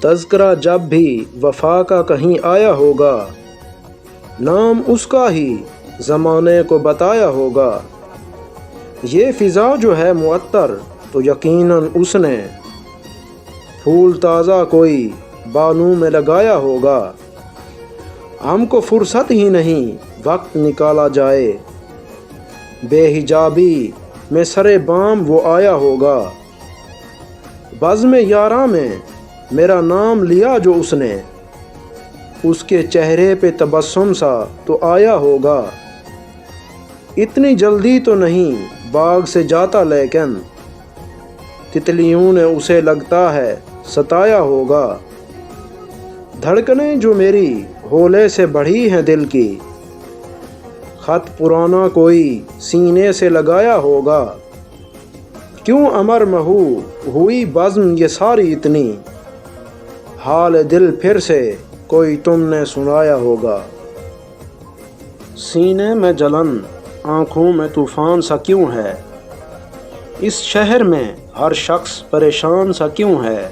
تذکرہ جب بھی وفا کا کہیں آیا ہوگا، نام اس کا ہی زمانے کو بتایا ہوگا۔ یہ فضا جو ہے معطر تو یقیناً اس نے پھول تازہ کوئی بانو میں لگایا ہوگا۔ ہم کو فرصت ہی نہیں وقت نکالا جائے، بے حجابی میں سرے بام وہ آیا ہوگا۔ بزم یاراں میں میرا نام لیا جو اس نے، اس کے چہرے پہ تبسم سا تو آیا ہوگا۔ اتنی جلدی تو نہیں باغ سے جاتا، لیکن تتلیوں نے اسے لگتا ہے ستایا ہوگا۔ دھڑکنیں جو میری ہولے سے بڑھی ہیں دل کی، خط پرانا کوئی سینے سے لگایا ہوگا۔ کیوں امر محو ہوئی بزم یہ ساری اتنی، حال دل پھر سے کوئی تم نے سنایا ہوگا۔ سینے میں جلن آنکھوں میں طوفان سا کیوں ہے، اس شہر میں ہر شخص پریشان سا کیوں ہے۔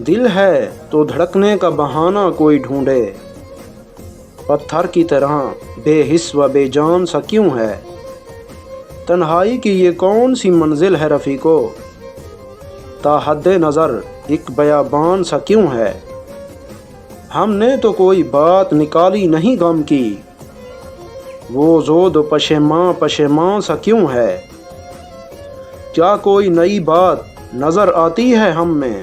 دل ہے تو دھڑکنے کا بہانہ کوئی ڈھونڈے، پتھر کی طرح بے حس و بے جان سا کیوں ہے۔ تنہائی کی یہ کون سی منزل ہے رفیقو، تا حد نظر ایک بیابان سا کیوں ہے۔ ہم نے تو کوئی بات نکالی نہیں غم کی، وہ زود و پشیماں سا کیوں ہے۔ کیا کوئی نئی بات نظر آتی ہے ہم میں،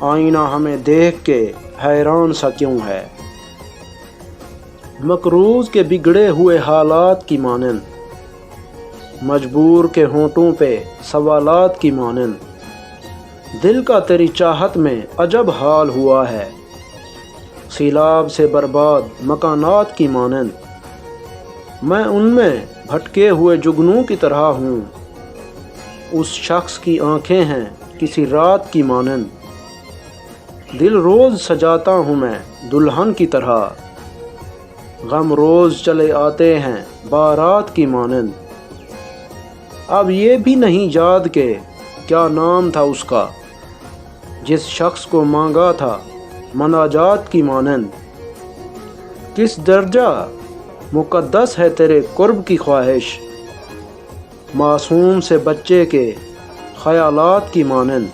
آئینہ ہمیں دیکھ کے حیران سا کیوں ہے۔ مقروض کے بگڑے ہوئے حالات کی مانند، مجبور کے ہونٹوں پہ سوالات کی مانند، دل کا تیری چاہت میں عجب حال ہوا ہے، سیلاب سے برباد مکانات کی مانند۔ میں ان میں بھٹکے ہوئے جگنوں کی طرح ہوں، اس شخص کی آنکھیں ہیں کسی رات کی مانند۔ دل روز سجاتا ہوں میں دلہن کی طرح، غم روز چلے آتے ہیں بارات کی مانند۔ اب یہ بھی نہیں یاد کہ کیا نام تھا اس کا، جس شخص کو مانگا تھا مناجات کی مانند۔ کس درجہ مقدس ہے تیرے قرب کی خواہش، معصوم سے بچے کے خیالات کی مانند۔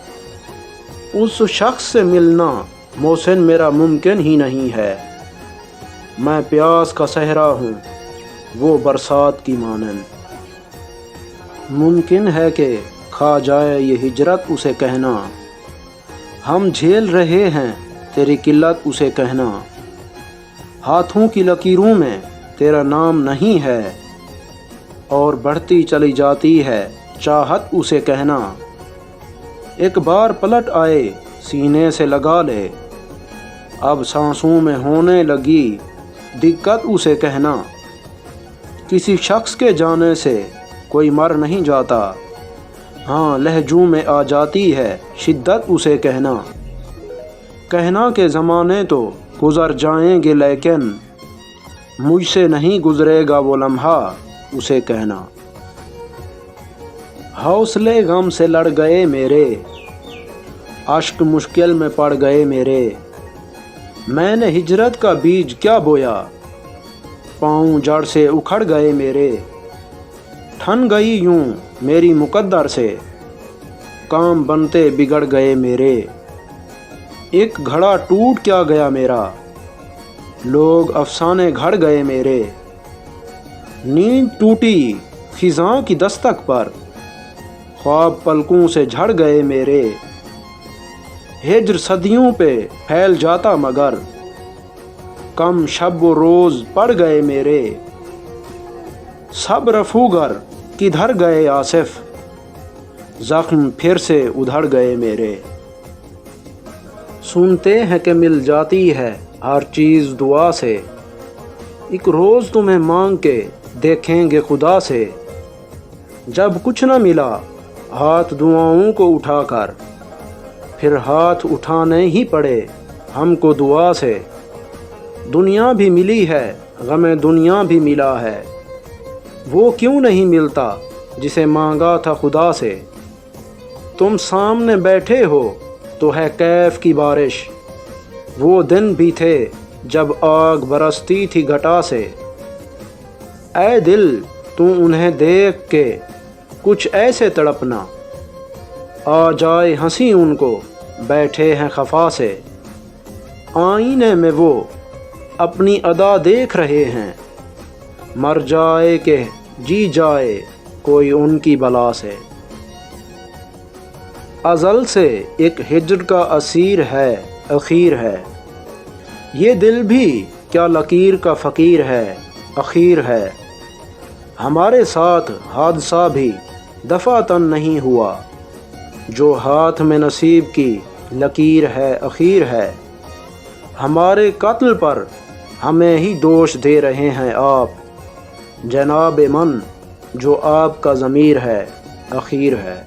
اس شخص سے ملنا محسن میرا ممکن ہی نہیں ہے، میں پیاس کا صحرا ہوں وہ برسات کی مانند۔ ممکن ہے کہ کھا جائے یہ ہجرت اسے کہنا، ہم جھیل رہے ہیں تیری قلت اسے کہنا۔ ہاتھوں کی لکیروں میں تیرا نام نہیں ہے، اور بڑھتی چلی جاتی ہے چاہت اسے کہنا۔ ایک بار پلٹ آئے سینے سے لگا لے، اب سانسوں میں ہونے لگی دقت اسے کہنا۔ کسی شخص کے جانے سے کوئی مر نہیں جاتا، ہاں لہجوں میں آ جاتی ہے شدت اسے کہنا۔ کہنا کہ زمانے تو گزر جائیں گے لیکن مجھ سے نہیں گزرے گا وہ لمحہ اسے کہنا۔ حوصلے غم سے لڑ گئے میرے، اشک مشکل میں پڑ گئے میرے۔ میں نے ہجرت کا بیج کیا بویا، پاؤں جڑ سے اکھڑ گئے میرے۔ ٹھن گئی یوں میری مقدر سے، کام بنتے بگڑ گئے میرے۔ ایک گھڑا ٹوٹ کیا گیا میرا، لوگ افسانے گھڑ گئے میرے۔ نیند ٹوٹی خزاں کی دستک پر، خواب پلکوں سے جھڑ گئے میرے۔ ہجر صدیوں پہ پھیل جاتا مگر، کم شب و روز پڑ گئے میرے۔ سب رفوگر کدھر گئے آصف، زخم پھر سے ادھڑ گئے میرے۔ سنتے ہیں کہ مل جاتی ہے ہر چیز دعا سے، ایک روز تمہیں مانگ کے دیکھیں گے خدا سے۔ جب کچھ نہ ملا ہاتھ دعاؤں کو اٹھا کر، پھر ہاتھ اٹھانے ہی پڑے ہم کو دعا سے۔ دنیا بھی ملی ہے غم دنیا بھی ملا ہے، وہ کیوں نہیں ملتا جسے مانگا تھا خدا سے۔ تم سامنے بیٹھے ہو تو ہے کیف کی بارش۔ وہ دن بھی تھے جب آگ برستی تھی گھٹا سے۔ اے دل تو انہیں دیکھ کے کچھ ایسے تڑپنا، آ جائے ہنسی ان کو بیٹھے ہیں خفا سے۔ آئینے میں وہ اپنی ادا دیکھ رہے ہیں، مر جائے کہ جی جائے کوئی ان کی بلا سے۔ ازل سے ایک ہجر کا اسیر ہے اخیر ہے، یہ دل بھی کیا لکیر کا فقیر ہے اخیر ہے۔ ہمارے ساتھ حادثہ بھی دفعتاً نہیں ہوا، جو ہاتھ میں نصیب کی لکیر ہے اخیر ہے۔ ہمارے قتل پر ہمیں ہی دوش دے رہے ہیں آپ، جناب من جو آپ کا ضمیر ہے اخیر ہے۔